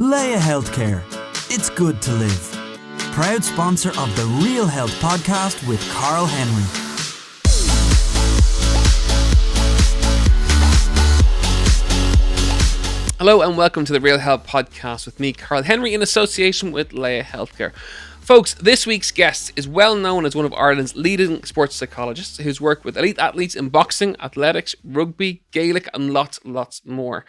Leia Healthcare. It's good to live. Proud sponsor of the Real Health podcast with Carl Henry. Hello and welcome to the Real Health podcast with me, Carl Henry, in association with Leia Healthcare. Folks, this week's guest is well known as one of Ireland's leading sports psychologists who's worked with elite athletes in boxing, athletics, rugby, Gaelic and lots more.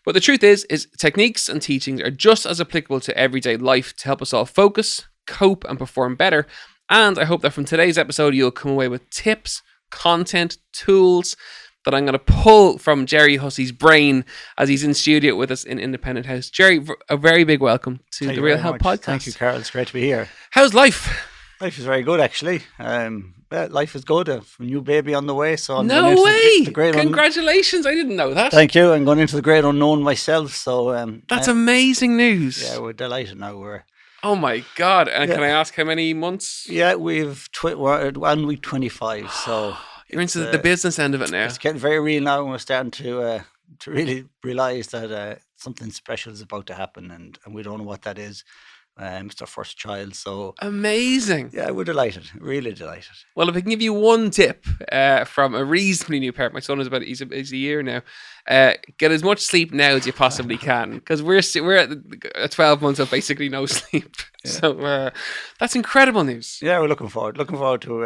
But the truth is techniques and teachings are just as applicable to everyday life to help us all focus, cope and perform better. And I hope that from today's episode you'll come away with tips, content, tools that I'm going to pull from Gerry Hussey's brain as he's in studio with us in Independent House. Gerry, a very big welcome to the Real Health podcast. Thank you, Carl. It's great to be here. How's life? Life is very good, actually. Life is good. A new baby on the way. So I'm no way! Congratulations! I didn't know that. Thank you. I'm going into the great unknown myself. So that's amazing news. Yeah, we're delighted now. Oh my God! And can I ask how many months? Yeah, we're on week 25. So you're into the business end of it now. It's getting very real now, and we're starting to really realise that something special is about to happen, and we don't know what that is. It's our first child, so amazing. Yeah, we're delighted, really delighted. Well, if I can give you one tip from a reasonably new parent, my son is he's a year now. Get as much sleep now as you possibly can, because we're at 12 months of basically no sleep. Yeah. So that's incredible news. Yeah, we're looking forward to.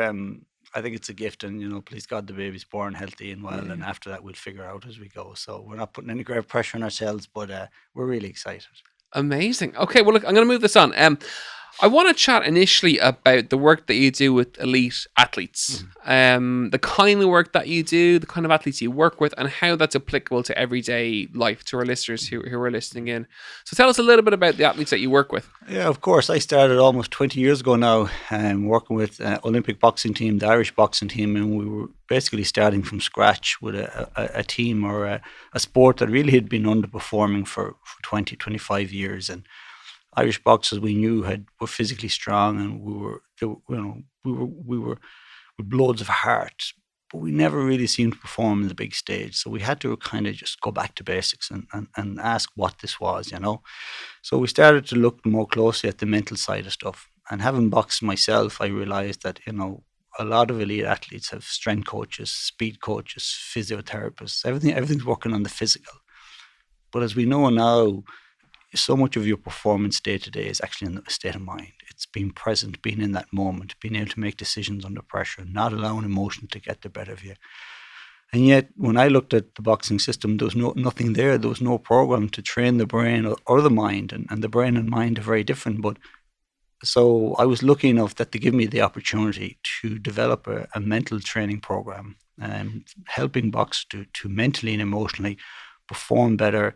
I think it's a gift, and please God, the baby's born healthy and well, and after that we'll figure out as we go. So we're not putting any great pressure on ourselves, but we're really excited. Amazing. Okay, well, look, I'm going to move this on. I want to chat initially about the work that you do with elite athletes, the kind of work that you do, the kind of athletes you work with, and how that's applicable to everyday life to our listeners who are listening in. So tell us a little bit about the athletes that you work with. Yeah, of course. I started almost 20 years ago now, working with Olympic boxing team, the Irish boxing team, and we were basically starting from scratch with a team or a sport that really had been underperforming for 20, 25 years. And Irish boxers we knew were physically strong, and we were with loads of heart, but we never really seemed to perform in the big stage. So we had to kind of just go back to basics and ask what this was, So we started to look more closely at the mental side of stuff. And having boxed myself, I realized that, a lot of elite athletes have strength coaches, speed coaches, physiotherapists, everything's working on the physical. But as we know now, so much of your performance day to day is actually in the state of mind. It's being present, being in that moment, being able to make decisions under pressure, not allowing emotion to get the better of you. And yet, when I looked at the boxing system, there was nothing there. There was no program to train the brain or the mind. And the brain and mind are very different. But so I was lucky enough that they give me the opportunity to develop a mental training program, helping boxers to mentally and emotionally perform better,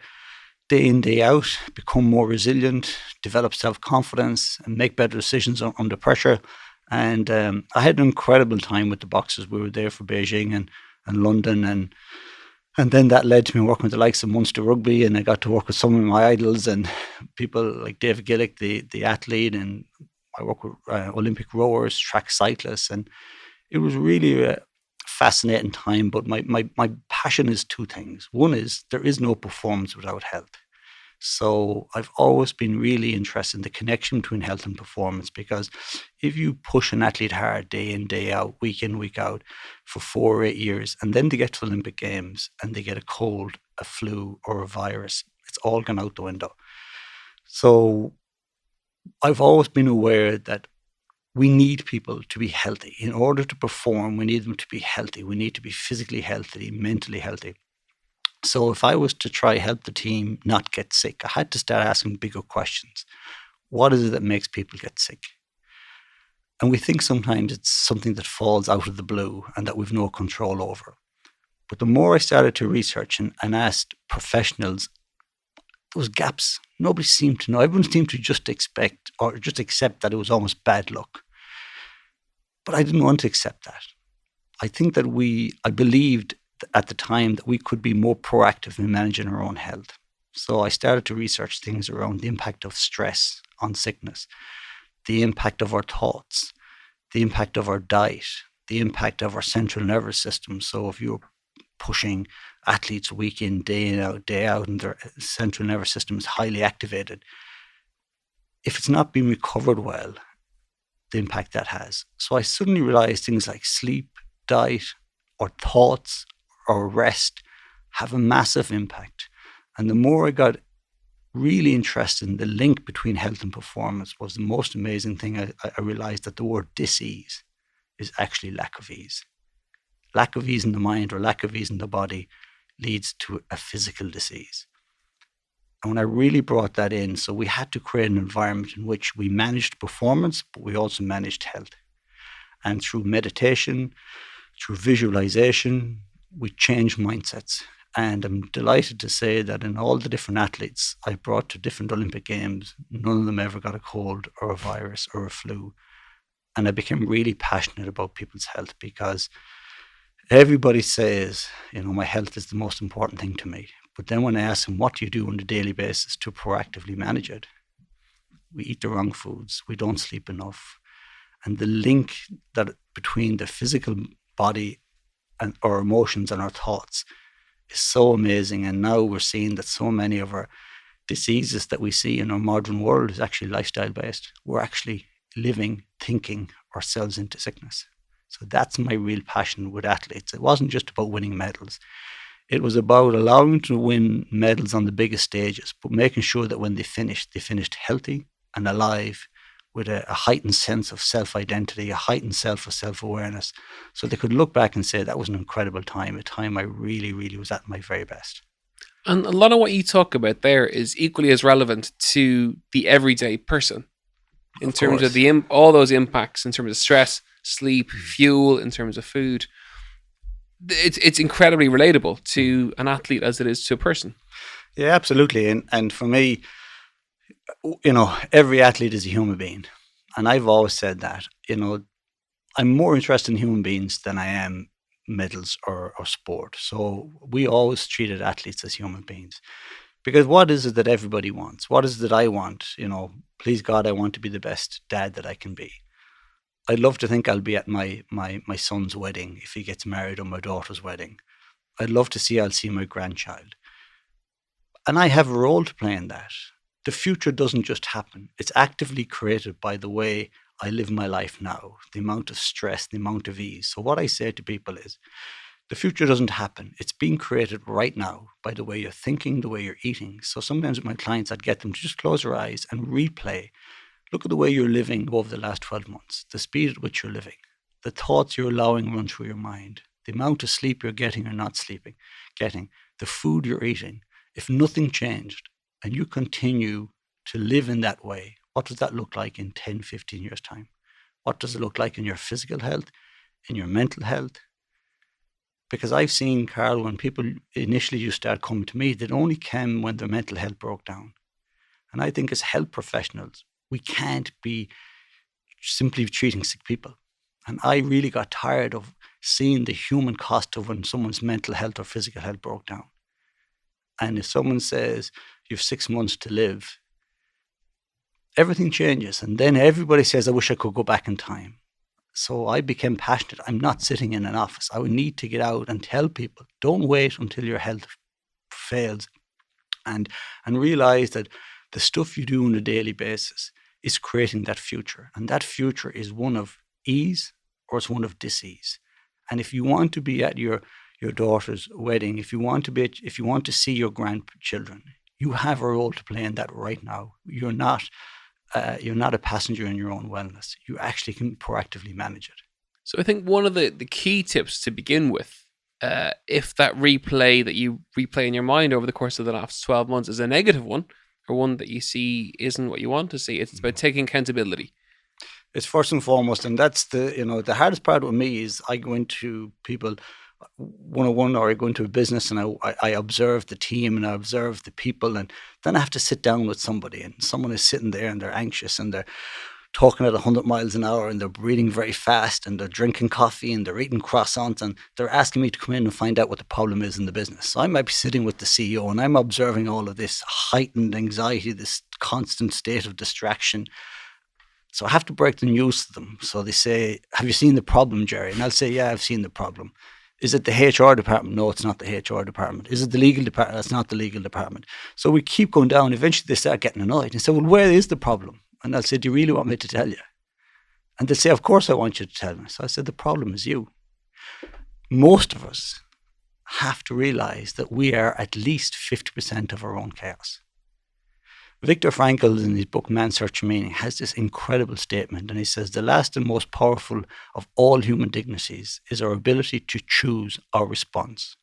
day in, day out, become more resilient, develop self-confidence, and make better decisions under pressure. And I had an incredible time with the boxers. We were there for Beijing and London, and then that led to me working with the likes of Munster Rugby, and I got to work with some of my idols and people like David Gillick, the athlete, and I work with Olympic rowers, track cyclists, and it was really a fascinating time. But my passion is two things. One is there is no performance without health. So I've always been really interested in the connection between health and performance, because if you push an athlete hard day in, day out, week in, week out for 4 or 8 years, and then they get to Olympic Games and they get a cold, a flu or a virus, it's all gone out the window. So I've always been aware that we need people to be healthy. In order to perform, we need them to be healthy. We need to be physically healthy, mentally healthy. So if I was to try help the team not get sick, I had to start asking bigger questions. What is it that makes people get sick? And we think sometimes it's something that falls out of the blue and that we've no control over. But the more I started to research and asked professionals, there was gaps. Nobody seemed to know. Everyone seemed to just accept that it was almost bad luck. But I didn't want to accept that. I think that I believed at the time that we could be more proactive in managing our own health. So I started to research things around the impact of stress on sickness, the impact of our thoughts, the impact of our diet, the impact of our central nervous system. So if you're pushing athletes week in, day out, and their central nervous system is highly activated. If it's not being recovered well, the impact that has. So I suddenly realized things like sleep, diet, or thoughts, or rest have a massive impact. And the more I got really interested in the link between health and performance, was the most amazing thing. I realized that the word dis-ease is actually lack of ease. Lack of ease in the mind or lack of ease in the body leads to a physical disease. And when I really brought that in, so we had to create an environment in which we managed performance, but we also managed health. And through meditation, through visualization, we changed mindsets. And I'm delighted to say that in all the different athletes I brought to different Olympic Games, none of them ever got a cold or a virus or a flu. And I became really passionate about people's health, because everybody says, my health is the most important thing to me. But then when I ask them, what do you do on a daily basis to proactively manage it? We eat the wrong foods. We don't sleep enough. And the link that between the physical body and our emotions and our thoughts is so amazing. And now we're seeing that so many of our diseases that we see in our modern world is actually lifestyle based. We're actually living, thinking ourselves into sickness. So that's my real passion with athletes. It wasn't just about winning medals. It was about allowing them to win medals on the biggest stages, but making sure that when they finished healthy and alive with a heightened sense of self-identity, a heightened self-awareness. So they could look back and say, that was an incredible time, a time I really, really was at my very best. And a lot of what you talk about there is equally as relevant to the everyday person in terms of all those impacts, in terms of stress, sleep, fuel, in terms of food. It's incredibly relatable to an athlete as it is to a person. Yeah, absolutely. And for me, every athlete is a human being. And I've always said that, I'm more interested in human beings than I am medals or sport. So we always treated athletes as human beings. Because what is it that everybody wants? What is it that I want? Please God, I want to be the best dad that I can be. I'd love to think I'll be at my son's wedding if he gets married, or my daughter's wedding. I'd love to see I'll see my grandchild. And I have a role to play in that. The future doesn't just happen. It's actively created by the way I live my life now, the amount of stress, the amount of ease. So what I say to people is, the future doesn't happen. It's being created right now by the way you're thinking, the way you're eating. So sometimes with my clients, I'd get them to just close their eyes and replay. Look at the way you're living over the last 12 months, the speed at which you're living, the thoughts you're allowing run through your mind, the amount of sleep you're getting or not getting, the food you're eating. If nothing changed and you continue to live in that way, what does that look like in 10, 15 years' time? What does it look like in your physical health, in your mental health? Because I've seen, Carl, when people initially you start coming to me, they only came when their mental health broke down. And I think as health professionals, we can't be simply treating sick people. And I really got tired of seeing the human cost of when someone's mental health or physical health broke down. And if someone says, you have 6 months to live, everything changes. And then everybody says, I wish I could go back in time. So I became passionate. I'm not sitting in an office. I would need to get out and tell people, don't wait until your health fails. And realize that the stuff you do on a daily basis is creating that future. And that future is one of ease or it's one of dis-ease. And if you want to be at your daughter's wedding, if you want to see your grandchildren, you have a role to play in that right now. You're not a passenger in your own wellness. You actually can proactively manage it. So I think one of the key tips to begin with, if that replay that you replay in your mind over the course of the last 12 months is a negative one, or one that you see isn't what you want to see, it's about taking accountability. It's first and foremost, and that's the hardest part with me is I go into people one-on-one, or I go into a business and I observe the team and I observe the people, and then I have to sit down with somebody, and someone is sitting there and they're anxious and they're talking at 100 miles an hour and they're breathing very fast and they're drinking coffee and they're eating croissants and they're asking me to come in and find out what the problem is in the business. So I might be sitting with the CEO and I'm observing all of this heightened anxiety, this constant state of distraction. So I have to break the news to them. So they say, have you seen the problem, Gerry? And I'll say, yeah, I've seen the problem. Is it the HR department? No, it's not the HR department. Is it the legal department? It's not the legal department. So we keep going down. Eventually they start getting annoyed and say, well, where is the problem? And I'll say, do you really want me to tell you? And they'll say, of course I want you to tell me. So I said, the problem is you. Most of us have to realize that we are at least 50% of our own chaos. Viktor Frankl, in his book Man's Search for Meaning, has this incredible statement, and he says the last and most powerful of all human dignities is our ability to choose our response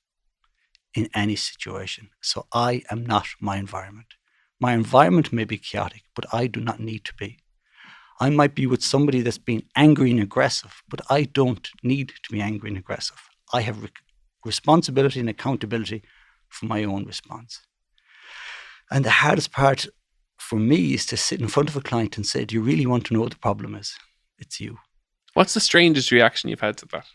in any situation. So I am not my environment. My environment may be chaotic, but I do not need to be. I might be with somebody that's been angry and aggressive, but I don't need to be angry and aggressive. I have responsibility and accountability for my own response. And the hardest part for me is to sit in front of a client and say, do you really want to know what the problem is? It's you. What's the strangest reaction you've had to that?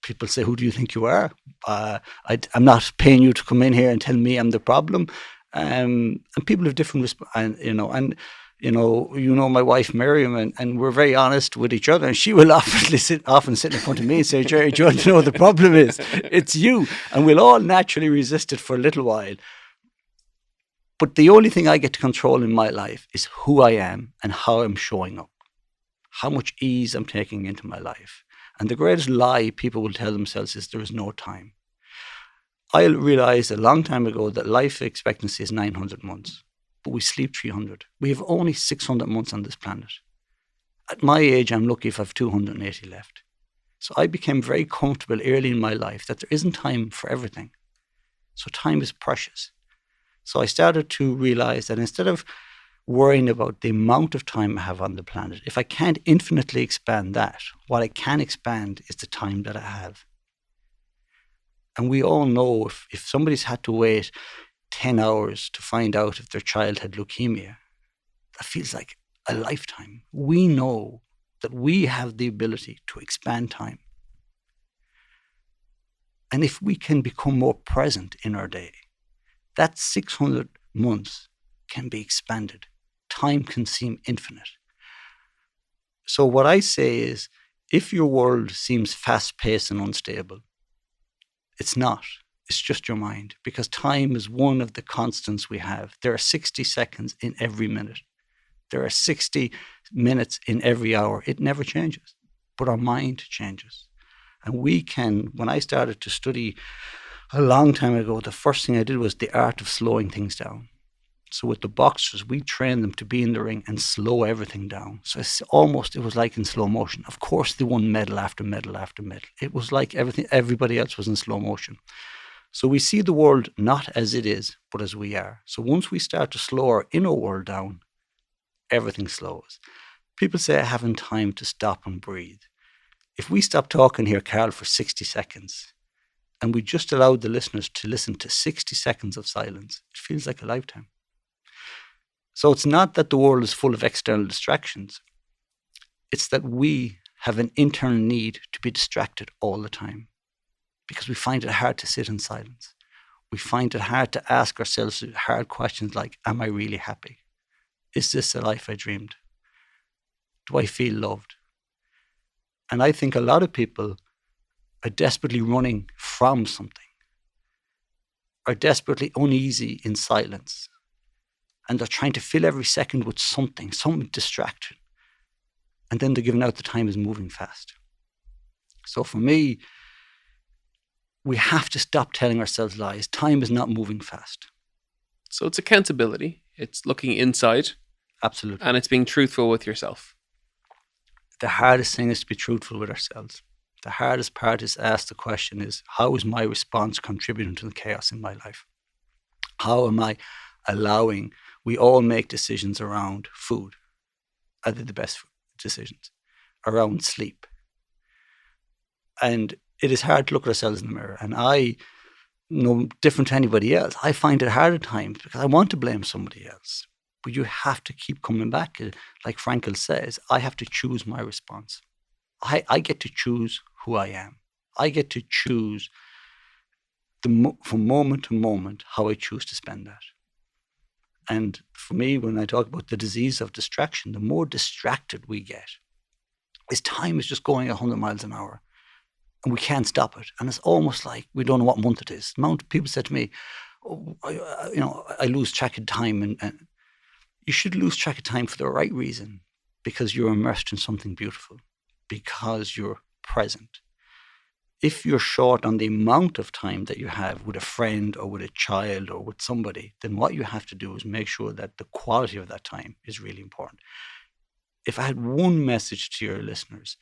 People say, who do you think you are? I'm not paying you to come in here and tell me I'm the problem. And people have different my wife Miriam, and we're very honest with each other, and she will often sit in front of me and say, Gerry, do you want to know what the problem is? It's you. And we'll all naturally resist it for a little while. But the only thing I get to control in my life is who I am and how I'm showing up, how much ease I'm taking into my life. And the greatest lie people will tell themselves is there is no time. I realized a long time ago that life expectancy is 900 months, but we sleep 300. We have only 600 months on this planet. At my age, I'm lucky if I have 280 left. So I became very comfortable early in my life that there isn't time for everything. So time is precious. So I started to realize that instead of worrying about the amount of time I have on the planet, if I can't infinitely expand that, what I can expand is the time that I have. And we all know if somebody's had to wait 10 hours to find out if their child had leukemia, that feels like a lifetime. We know that we have the ability to expand time. And if we can become more present in our day, that 600 months can be expanded. Time can seem infinite. So what I say is, if your world seems fast-paced and unstable, it's not. It's just your mind, because time is one of the constants we have. There are 60 seconds in every minute. There are 60 minutes in every hour. It never changes, but our mind changes. And we can, when I started to study a long time ago, the first thing I did was the art of slowing things down. So with the boxers, we trained them to be in the ring and slow everything down. So it was like in slow motion. Of course, they won medal after medal after medal. It was like everybody else was in slow motion. So we see the world not as it is, but as we are. So once we start to slow our inner world down, everything slows. People say I haven't time to stop and breathe. If we stop talking here, Carl, for 60 seconds, and we just allowed the listeners to listen to 60 seconds of silence, it feels like a lifetime. So it's not that the world is full of external distractions. It's that we have an internal need to be distracted all the time, because we find it hard to sit in silence. We find it hard to ask ourselves hard questions like, am I really happy? Is this the life I dreamed? Do I feel loved? And I think a lot of people are desperately running from something, are desperately uneasy in silence. And they're trying to fill every second with something, some distraction. And then they're giving out the time is moving fast. So for me, we have to stop telling ourselves lies. Time is not moving fast. So it's accountability. It's looking inside. Absolutely. And it's being truthful with yourself. The hardest thing is to be truthful with ourselves. The hardest part is to ask the question is, how is my response contributing to the chaos in my life? How am I allowing, we all make decisions around food. I did the best decisions. Around sleep. And it is hard to look at ourselves in the mirror. And I, no different to anybody else, I find it hard at times because I want to blame somebody else. But you have to keep coming back. Like Frankl says, I have to choose my response. I get to choose who I am. I get to choose from moment to moment how I choose to spend that. And for me, when I talk about the disease of distraction, the more distracted we get, time is just going 100 miles an hour. and we can't stop it. And it's almost like we don't know what month it is. The amount of people said to me, I lose track of time. And you should lose track of time for the right reason, because you're immersed in something beautiful, because you're present. If you're short on the amount of time that you have with a friend or with a child or with somebody, then what you have to do is make sure that the quality of that time is really important. If I had one message to your listeners,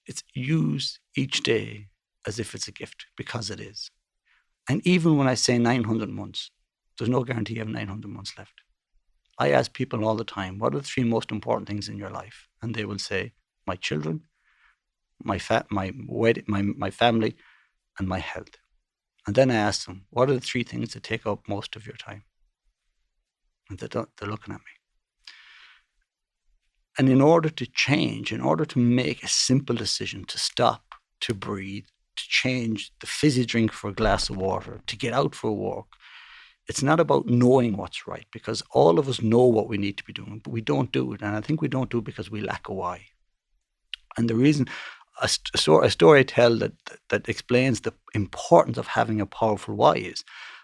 it's use each day as if it's a gift, because it is. And even when I say 900 months, there's no guarantee you have 900 months left. I ask people all the time, what are the 3 most important things in your life? And they will say, my children, my family, and my health. And then I ask them, what are the 3 things that take up most of your time? And they're looking at me. And in order to change, in order to make a simple decision to stop, to breathe, to change the fizzy drink for a glass of water, to get out for a walk, it's not about knowing what's right, because all of us know what we need to be doing, but we don't do it. And I think we don't do it because we lack a why. And the reason, a story I tell that explains the importance of having a powerful why is,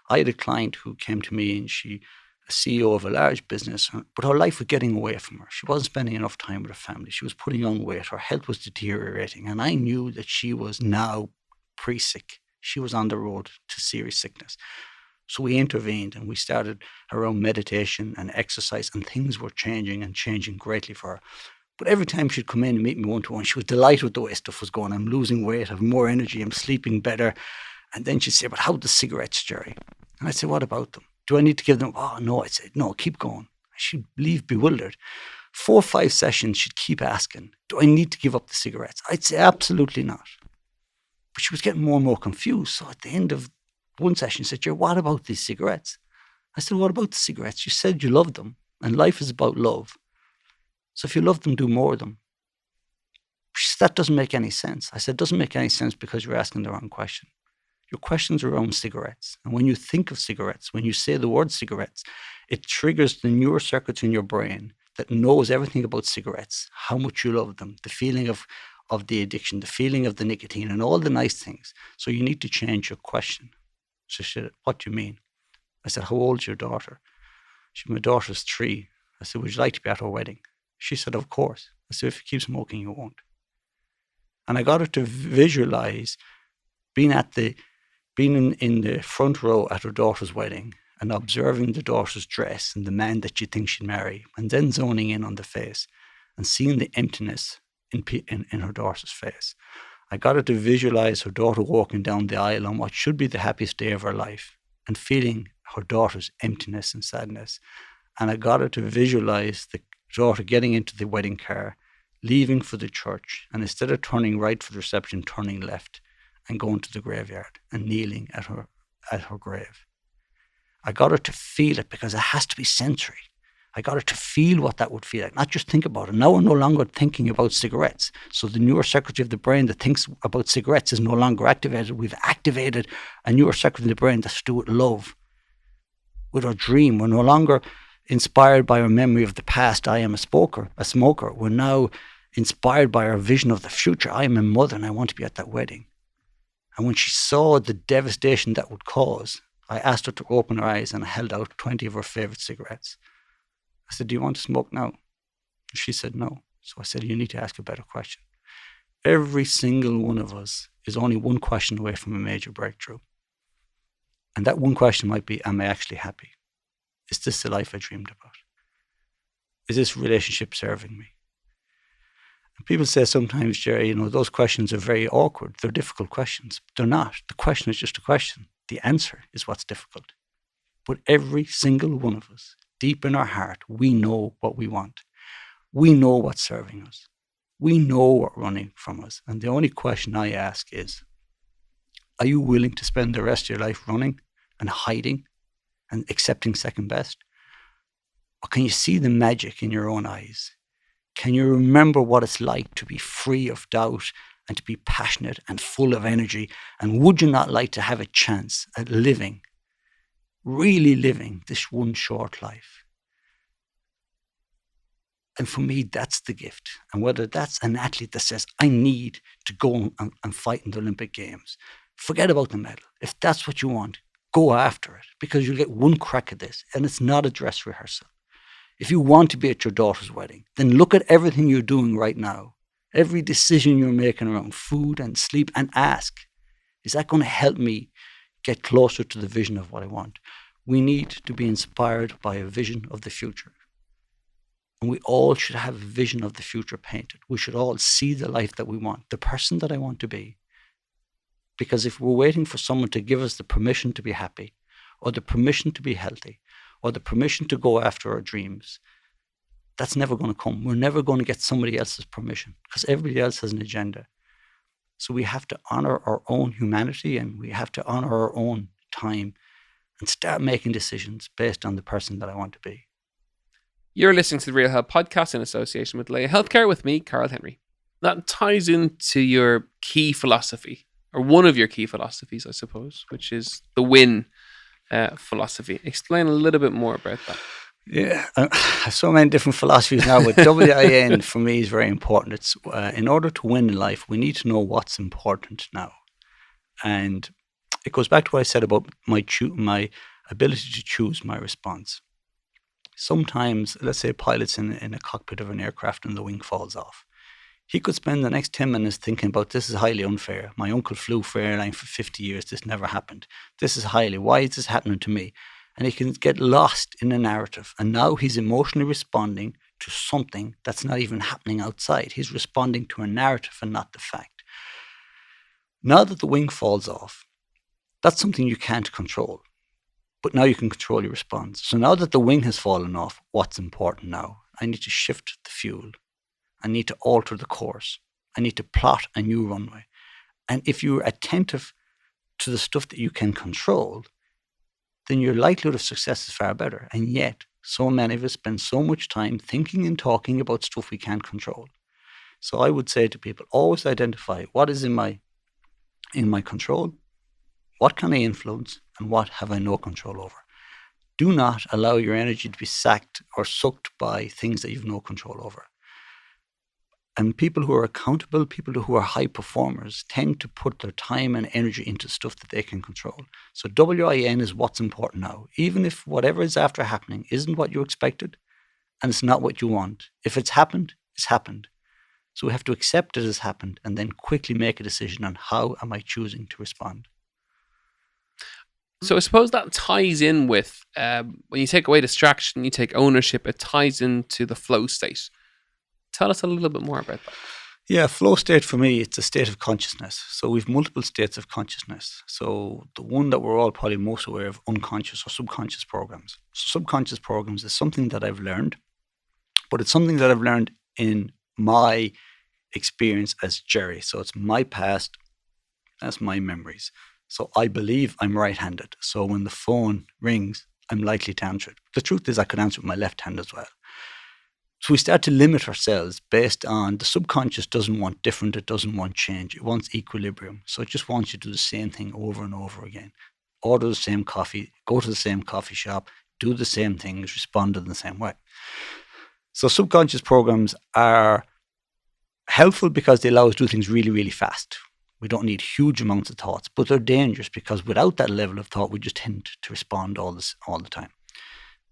I had a client who came to me, and she, a CEO of a large business, but her life was getting away from her. She wasn't spending enough time with her family. She was putting on weight. Her health was deteriorating. And I knew that she was now pre-sick. She was on the road to serious sickness. So we intervened, and we started around meditation and exercise, and things were changing and changing greatly for her. But every time she'd come in and meet me one-to-one, she was delighted with the way stuff was going. I'm losing weight, I have more energy, I'm sleeping better. And then she'd say, but how the cigarettes, Gerry? And I'd say, what about them? Do I need to give them? Oh, no. I'd say, no, keep going. She'd leave bewildered. 4 or 5 sessions, she'd keep asking, do I need to give up the cigarettes? I'd say, absolutely not. But she was getting more and more confused. So at the end of one session, she said, Gerry, what about these cigarettes? I said, what about the cigarettes? You said you loved them, and life is about love. So if you love them, do more of them. She said, that doesn't make any sense. I said, it doesn't make any sense because you're asking the wrong question. Your questions are around cigarettes. And when you think of cigarettes, when you say the word cigarettes, it triggers the neural circuits in your brain that knows everything about cigarettes, how much you love them, the feeling of the addiction, the feeling of the nicotine, and all the nice things. So you need to change your question. So she said, what do you mean? I said, how old is your daughter? She said, my daughter's 3. I said, would you like to be at her wedding? She said, of course. I said, if you keep smoking, you won't. And I got her to visualize being in the front row at her daughter's wedding and observing the daughter's dress and the man that she thinks she'd marry, and then zoning in on the face and seeing the emptiness in her daughter's face. I got her to visualize her daughter walking down the aisle on what should be the happiest day of her life and feeling her daughter's emptiness and sadness. And I got her to visualize the daughter getting into the wedding car, leaving for the church, and instead of turning right for the reception, turning left and going to the graveyard and kneeling at her grave. I got her to feel it, because it has to be sensory. I got her to feel what that would feel like, not just think about it. Now we're no longer thinking about cigarettes. So the neurocircuitry of the brain that thinks about cigarettes is no longer activated. We've activated a neurocircuitry in the brain that's to do with love, with our dream. We're no longer inspired by our memory of the past. I am a smoker. We're now inspired by our vision of the future. I am a mother and I want to be at that wedding. And when she saw the devastation that would cause, I asked her to open her eyes and I held out 20 of her favorite cigarettes. I said, do you want to smoke now? She said, no. So I said, you need to ask a better question. Every single one of us is only one question away from a major breakthrough. And that one question might be, am I actually happy? Is this the life I dreamed about? Is this relationship serving me? And people say sometimes, Gerry, those questions are very awkward. They're difficult questions. They're not. The question is just a question. The answer is what's difficult. But every single one of us, deep in our heart, we know what we want. We know what's serving us. We know what's running from us. And the only question I ask is, are you willing to spend the rest of your life running and hiding and accepting second best? Or can you see the magic in your own eyes? Can you remember what it's like to be free of doubt and to be passionate and full of energy? And would you not like to have a chance at living, really living this one short life? And for me, that's the gift. And whether that's an athlete that says, I need to go and fight in the Olympic Games, forget about the medal. If that's what you want, go after it, because you'll get one crack at this, and it's not a dress rehearsal. If you want to be at your daughter's wedding, then look at everything you're doing right now, every decision you're making around food and sleep, and ask, is that going to help me get closer to the vision of what I want? We need to be inspired by a vision of the future. And we all should have a vision of the future painted. We should all see the life that we want, the person that I want to be. Because if we're waiting for someone to give us the permission to be happy, or the permission to be healthy, or the permission to go after our dreams, that's never going to come. We're never going to get somebody else's permission, because everybody else has an agenda. So we have to honor our own humanity, and we have to honor our own time, and start making decisions based on the person that I want to be. You're listening to the Real Health Podcast in association with Leia Healthcare with me, Carl Henry. That ties into your key philosophy, or one of your key philosophies, I suppose, which is the win philosophy. Explain a little bit more about that. Yeah, I have so many different philosophies now, but WIN for me is very important. It's in order to win in life, we need to know what's important now. And it goes back to what I said about my ability to choose my response. Sometimes, let's say a pilot's in a cockpit of an aircraft and the wing falls off. He could spend the next 10 minutes thinking about, this is highly unfair. My uncle flew for airline for 50 years. This never happened. Why is this happening to me? And he can get lost in a narrative. And now he's emotionally responding to something that's not even happening outside. He's responding to a narrative and not the fact. Now that the wing falls off, that's something you can't control. But now you can control your response. So now that the wing has fallen off, what's important now? I need to shift the fuel. I need to alter the course. I need to plot a new runway. And if you're attentive to the stuff that you can control, then your likelihood of success is far better. And yet, so many of us spend so much time thinking and talking about stuff we can't control. So I would say to people, always identify what is in my control, what can I influence, and what have I no control over. Do not allow your energy to be sacked or sucked by things that you've no control over. And people who are accountable, people who are high performers, tend to put their time and energy into stuff that they can control. So WIN is what's important now. Even if whatever is after happening isn't what you expected, and it's not what you want. If it's happened, it's happened. So we have to accept it as happened and then quickly make a decision on how am I choosing to respond. So I suppose that ties in with, when you take away distraction, you take ownership, it ties into the flow state. Tell us a little bit more about that. Yeah, flow state for me, it's a state of consciousness. So we've multiple states of consciousness. So the one that we're all probably most aware of, unconscious or subconscious programs. Subconscious programs is something that I've learned, but it's something that I've learned in my experience as Gerry. So it's my past, that's my memories. So I believe I'm right-handed. So when the phone rings, I'm likely to answer it. The truth is I could answer with my left hand as well. So we start to limit ourselves based on the subconscious doesn't want different, it doesn't want change, it wants equilibrium. So it just wants you to do the same thing over and over again. Order the same coffee, go to the same coffee shop, do the same things, respond in the same way. So subconscious programs are helpful because they allow us to do things really, really fast. We don't need huge amounts of thoughts, but they're dangerous because without that level of thought, we just tend to respond all the time.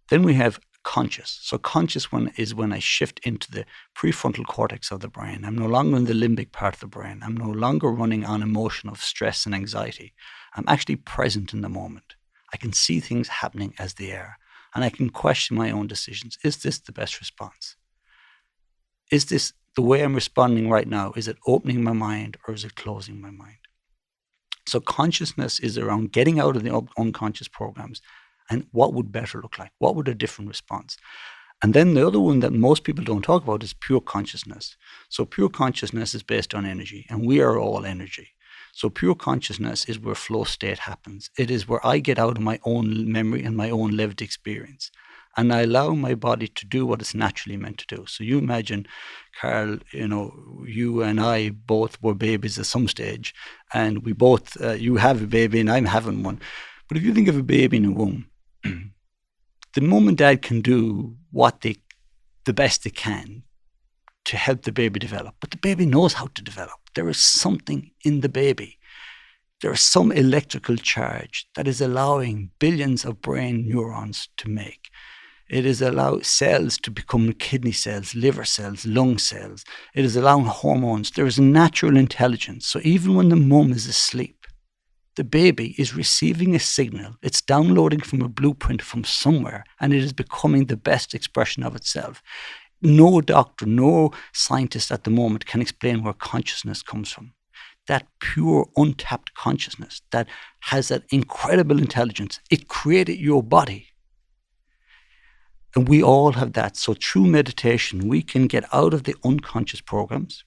Then we have conscious. So conscious is when I shift into the prefrontal cortex of the brain. I'm no longer in the limbic part of the brain. I'm no longer running on emotion of stress and anxiety. I'm actually present in the moment. I can see things happening as they are, and I can question my own decisions. Is this the best response? Is this the way I'm responding right now? Is it opening my mind or is it closing my mind? So consciousness is around getting out of the unconscious programs and what would better look like? What would a different response? And then the other one that most people don't talk about is pure consciousness. So pure consciousness is based on energy, and we are all energy. So pure consciousness is where flow state happens. It is where I get out of my own memory and my own lived experience. And I allow my body to do what it's naturally meant to do. So you imagine, Carl, you and I both were babies at some stage, and we both, you have a baby and I'm having one. But if you think of a baby in a womb, the mom and dad can do what they the best they can to help the baby develop. But the baby knows how to develop. There is something in the baby. There is some electrical charge that is allowing billions of brain neurons to make. It is allowing cells to become kidney cells, liver cells, lung cells. It is allowing hormones. There is a natural intelligence. So even when the mum is asleep, the baby is receiving a signal. It's downloading from a blueprint from somewhere, and it is becoming the best expression of itself. No doctor, no scientist at the moment can explain where consciousness comes from. That pure, untapped consciousness that has that incredible intelligence. It created your body. And we all have that. So through meditation, we can get out of the unconscious programs.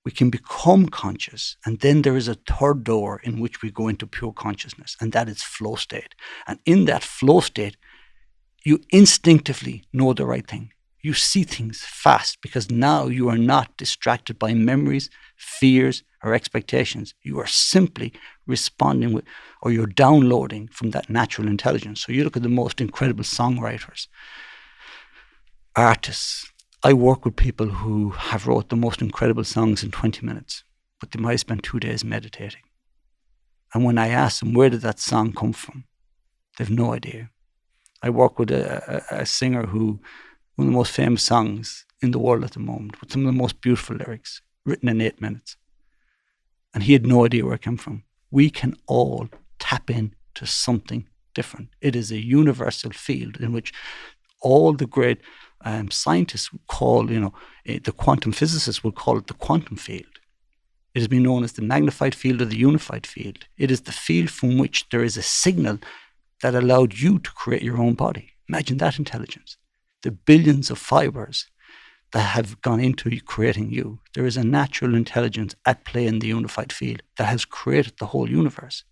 We can become conscious. And then there is a third door in which we go into pure consciousness. And that is flow state. And in that flow state, you instinctively know the right thing. You see things fast because now you are not distracted by memories, fears, or expectations. You are simply responding with, or you're downloading from that natural intelligence. So you look at the most incredible songwriters, artists. I work with people who have wrote the most incredible songs in 20 minutes, but they might spend 2 days meditating. And when I ask them, where did that song come from? They have no idea. I work with a singer who, one of the most famous songs in the world at the moment, with some of the most beautiful lyrics, written in 8 minutes. And he had no idea where it came from. We can all tap into something different. It is a universal field in which all the great scientists would call, the quantum physicists would call it the quantum field. It has been known as the magnified field or the unified field. It is the field from which there is a signal that allowed you to create your own body. Imagine that intelligence. The billions of fibers that have gone into creating you. There is a natural intelligence at play in the unified field that has created the whole universe.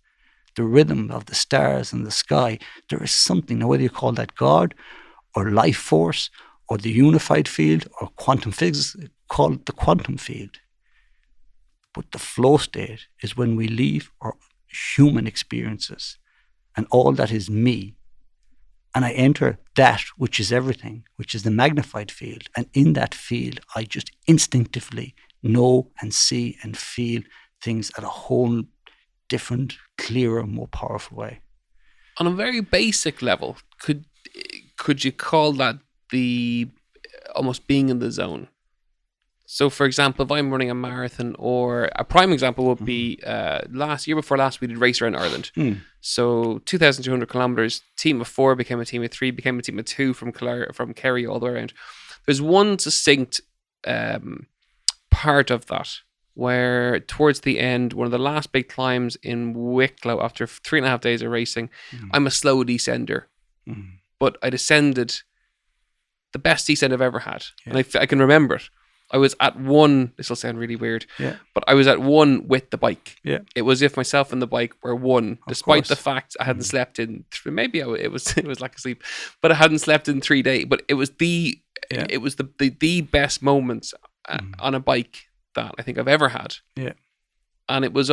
The rhythm of the stars and the sky, there is something, now whether you call that God or life force or the unified field or quantum physics, call it the quantum field. But the flow state is when we leave our human experiences and all that is me, and I enter that which is everything, which is the magnified field. And in that field, I just instinctively know and see and feel things at a whole different, clearer, more powerful way. On a very basic level, could you call that the almost being in the zone? So, for example, if I'm running a marathon, or a prime example would be year before last, we did Race Around Ireland. So 2,200 kilometers, team of 4 became a team of 3, became a team of 2 from Kerry all the way around. There's one succinct part of that where towards the end, one of the last big climbs in Wicklow after 3.5 days of racing, I'm a slow descender, but I descended the best descent I've ever had. Yeah. And I can remember it. I was at one, this will sound really weird, but I was at one with the bike. Yeah. It was as if myself and the bike were one, despite the fact I hadn't slept in, maybe it was lack of sleep, but I hadn't slept in 3 days. But it was the best moments on a bike that I think I've ever had. Yeah. And it was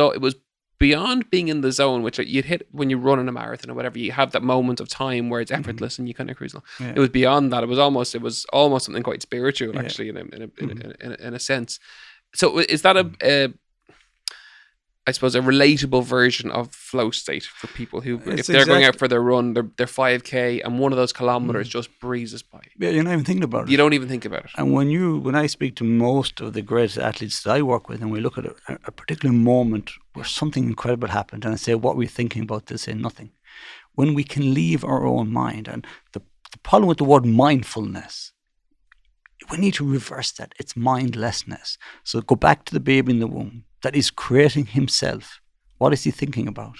beyond being in the zone, which you'd hit when you run in a marathon or whatever. You have that moment of time where it's effortless and you kind of cruise along. Yeah. It was beyond that. It was almost something quite spiritual, actually, in a sense. So is that I suppose a relatable version of flow state for people who, if they're going out for their run, their 5K, and one of those kilometers just breezes by. Yeah, you're not even thinking about it. You don't even think about it. And when I speak to most of the greatest athletes that I work with, and we look at a particular moment where something incredible happened, and I say, what were you thinking about? They say nothing. When we can leave our own mind, and the problem with the word mindfulness, we need to reverse that. It's mindlessness. So go back to the baby in the womb that is creating himself. What is he thinking about?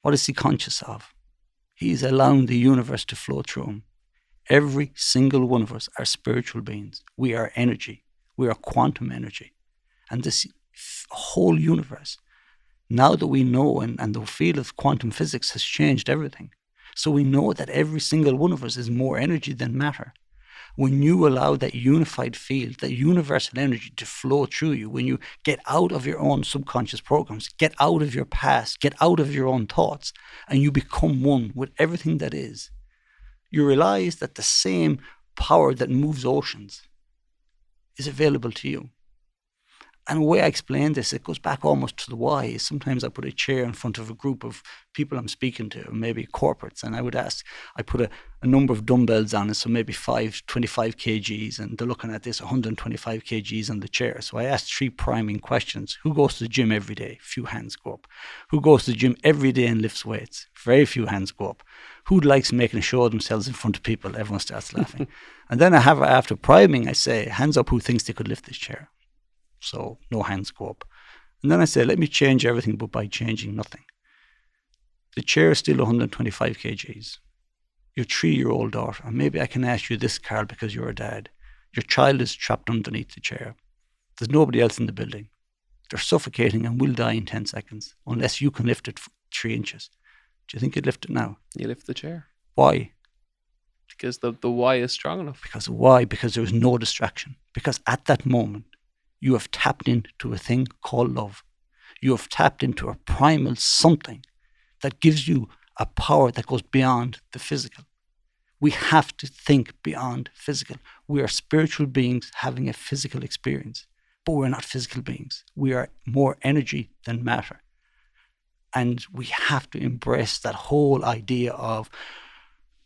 What is he conscious of? He is allowing the universe to flow through him. Every single one of us are spiritual beings. We are energy. We are quantum energy. And this whole universe, now that we know, and the field of quantum physics has changed everything. So we know that every single one of us is more energy than matter. When you allow that unified field, that universal energy to flow through you, when you get out of your own subconscious programs, get out of your past, get out of your own thoughts, and you become one with everything that is, you realize that the same power that moves oceans is available to you. And the way I explain this, it goes back almost to the why. Sometimes I put a chair in front of a group of people I'm speaking to, maybe corporates, and I put a number of dumbbells on it, so maybe 25 kgs, and they're looking at this 125 kgs on the chair. So I ask 3 priming questions. Who goes to the gym every day? Few hands go up. Who goes to the gym every day and lifts weights? Very few hands go up. Who likes making a show of themselves in front of people? Everyone starts laughing. And then after priming, I say, hands up who thinks they could lift this chair. So no hands go up. And then I say, let me change everything, but by changing nothing. The chair is still 125 kgs. Your 3-year-old daughter, and maybe I can ask you this, Carl, because you're a dad. Your child is trapped underneath the chair. There's nobody else in the building. They're suffocating and will die in 10 seconds unless you can lift it 3 inches. Do you think you'd lift it now? You lift the chair. Why? Because the why is strong enough. Because why? Because there was no distraction. Because at that moment, you have tapped into a thing called love. You have tapped into a primal something that gives you a power that goes beyond the physical. We have to think beyond physical. We are spiritual beings having a physical experience, but we're not physical beings. We are more energy than matter. And we have to embrace that whole idea of,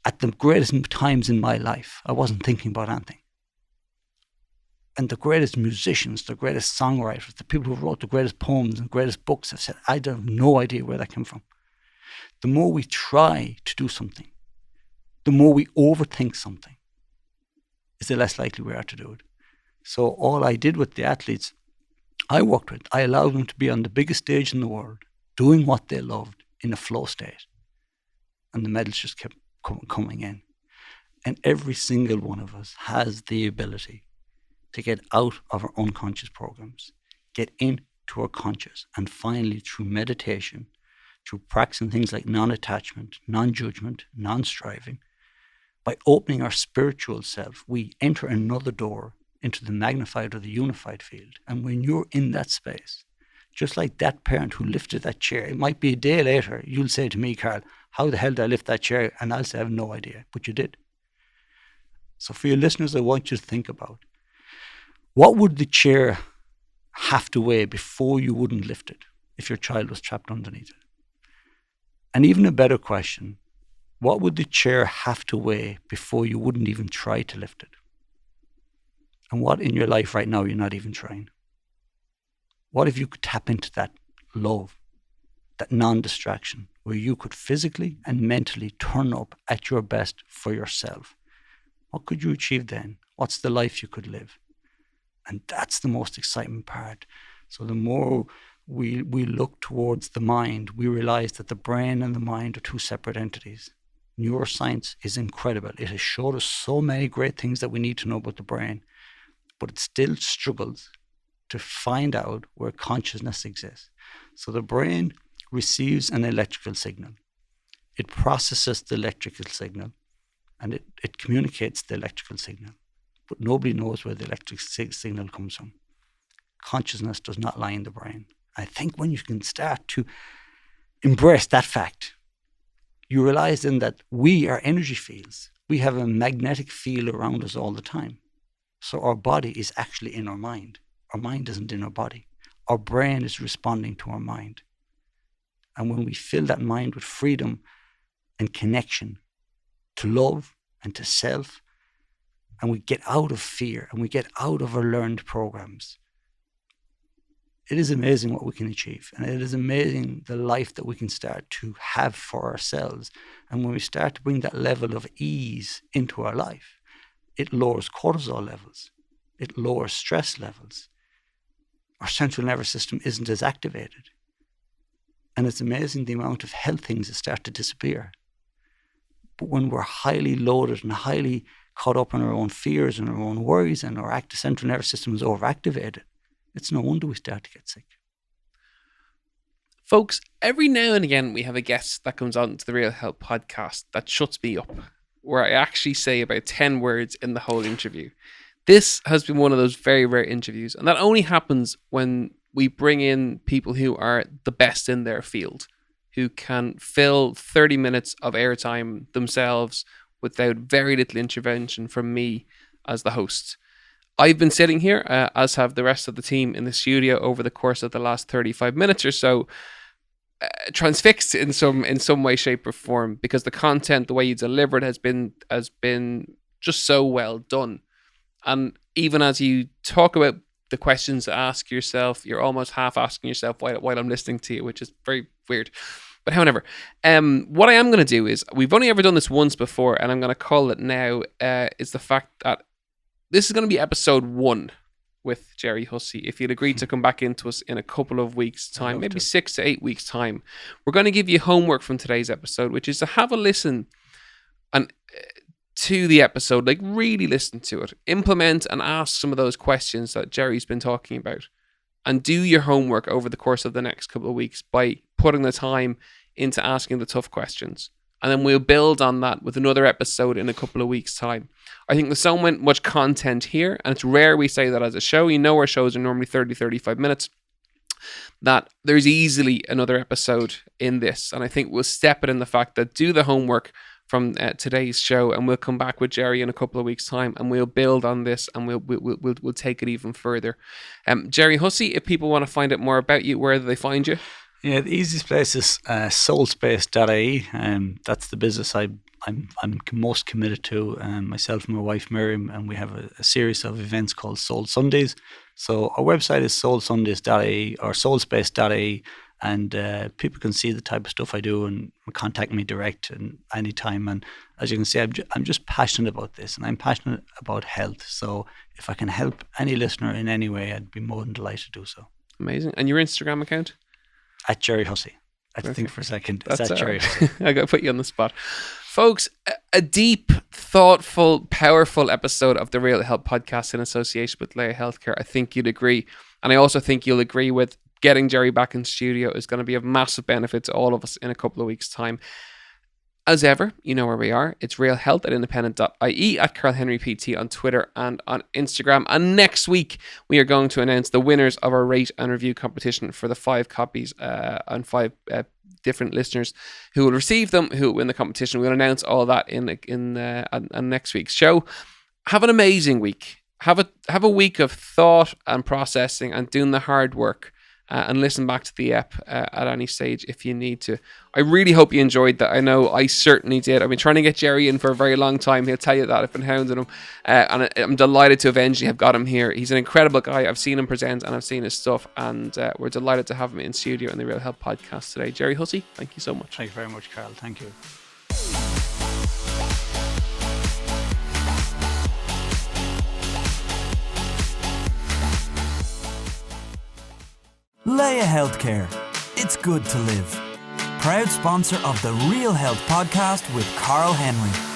at the greatest times in my life, I wasn't thinking about anything. And the greatest musicians, the greatest songwriters, the people who wrote the greatest poems and greatest books have said, I have no idea where that came from. The more we try to do something, the more we overthink something, is the less likely we are to do it. So all I did with the athletes I worked with, I allowed them to be on the biggest stage in the world, doing what they loved in a flow state. And the medals just kept coming in. And every single one of us has the ability to get out of our unconscious programs, get into our conscious, and finally through meditation, through practicing things like non-attachment, non-judgment, non-striving, by opening our spiritual self, we enter another door into the magnified or the unified field. And when you're in that space, just like that parent who lifted that chair, it might be a day later, you'll say to me, Carl, how the hell did I lift that chair? And I'll say, I have no idea, but you did. So for your listeners, I want you to think about, what would the chair have to weigh before you wouldn't lift it if your child was trapped underneath it? And even a better question, what would the chair have to weigh before you wouldn't even try to lift it? And what in your life right now you're not even trying? What if you could tap into that love, that non-distraction, where you could physically and mentally turn up at your best for yourself? What could you achieve then? What's the life you could live? And that's the most exciting part. So the more we look towards the mind, we realize that the brain and the mind are 2 separate entities. Neuroscience is incredible. It has showed us so many great things that we need to know about the brain, but it still struggles to find out where consciousness exists. So the brain receives an electrical signal. It processes the electrical signal, and it communicates the electrical signal. But nobody knows where the electric signal comes from. Consciousness does not lie in the brain. I think when you can start to embrace that fact, you realize then that we are energy fields. We have a magnetic field around us all the time. So our body is actually in our mind. Our mind isn't in our body. Our brain is responding to our mind. And when we fill that mind with freedom and connection to love and to self, and we get out of fear and we get out of our learned programs, it is amazing what we can achieve. And it is amazing the life that we can start to have for ourselves. And when we start to bring that level of ease into our life, it lowers cortisol levels. It lowers stress levels. Our central nervous system isn't as activated. And it's amazing the amount of health things that start to disappear. But when we're highly loaded and highly caught up in our own fears and our own worries, and our active central nervous system is overactivated, it's no wonder we start to get sick. Folks, every now and again we have a guest that comes on to the Real Health podcast that shuts me up, where I actually say about 10 words in the whole interview. This has been one of those very rare interviews, and that only happens when we bring in people who are the best in their field, who can fill 30 minutes of airtime themselves without very little intervention from me as the host. I've been sitting here, as have the rest of the team in the studio over the course of the last 35 minutes or so, transfixed in some way, shape, or form, because the content, the way you deliver it, has been just so well done. And even as you talk about the questions to ask yourself, you're almost half asking yourself while I'm listening to you, which is very weird. But however, what I am going to do is, we've only ever done this once before, and I'm going to call it now, is the fact that this is going to be episode 1 with Gerry Hussey. If you'd agree to come back into us in a couple of weeks' time, maybe 6 to 8 weeks' time, we're going to give you homework from today's episode, which is to have a listen and to the episode, like really listen to it, implement and ask some of those questions that Gerry's been talking about, and do your homework over the course of the next couple of weeks by putting the time into asking the tough questions. And then we'll build on that with another episode in a couple of weeks' time. I think there's so much content here, and it's rare we say that as a show. You know, our shows are normally 30, 35 minutes, that there's easily another episode in this. And I think we'll step it in the fact that do the homework from today's show, and we'll come back with Gerry in a couple of weeks' time, and we'll build on this, and we'll take it even further. Gerry Hussey, if people want to find out more about you, where do they find you? Yeah, the easiest place is soulspace.ie. That's the business I'm most committed to. Myself and my wife Miriam, and we have a series of events called Soul Sundays. So our website is soulsundays.ie or soulspace.ie, and people can see the type of stuff I do and contact me direct and anytime. And as you can see, I'm just passionate about this, and I'm passionate about health. So if I can help any listener in any way, I'd be more than delighted to do so. Amazing. And your Instagram account? At Gerry Hussey. I had to think for a second. It's at Gerry. I got to put you on the spot. Folks, a deep, thoughtful, powerful episode of the Real Health Podcast in association with Leia Healthcare. I think you'd agree. And I also think you'll agree with getting Gerry back in studio is going to be of massive benefit to all of us in a couple of weeks' time. As ever, you know where we are. It's realhealth@independent.ie, at Carl Henry PT on Twitter and on Instagram. And next week, we are going to announce the winners of our rate and review competition for the 5 copies and 5 different listeners who will receive them, who will win the competition. We'll announce all that in next week's show. Have an amazing week. Have a week of thought and processing and doing the hard work. And listen back to the ep at any stage if you need to. I really hope you enjoyed that. I know I certainly did. I've been trying to get Gerry in for a very long time. He'll tell you that. I've been hounding him. And I'm delighted to eventually have got him here. He's an incredible guy. I've seen him present and I've seen his stuff. And we're delighted to have him in studio in the Real Health Podcast today. Gerry Hussey, thank you so much. Thank you very much, Carl. Thank you. Leia Healthcare. It's good to live. Proud sponsor of the Real Health Podcast with Carl Henry.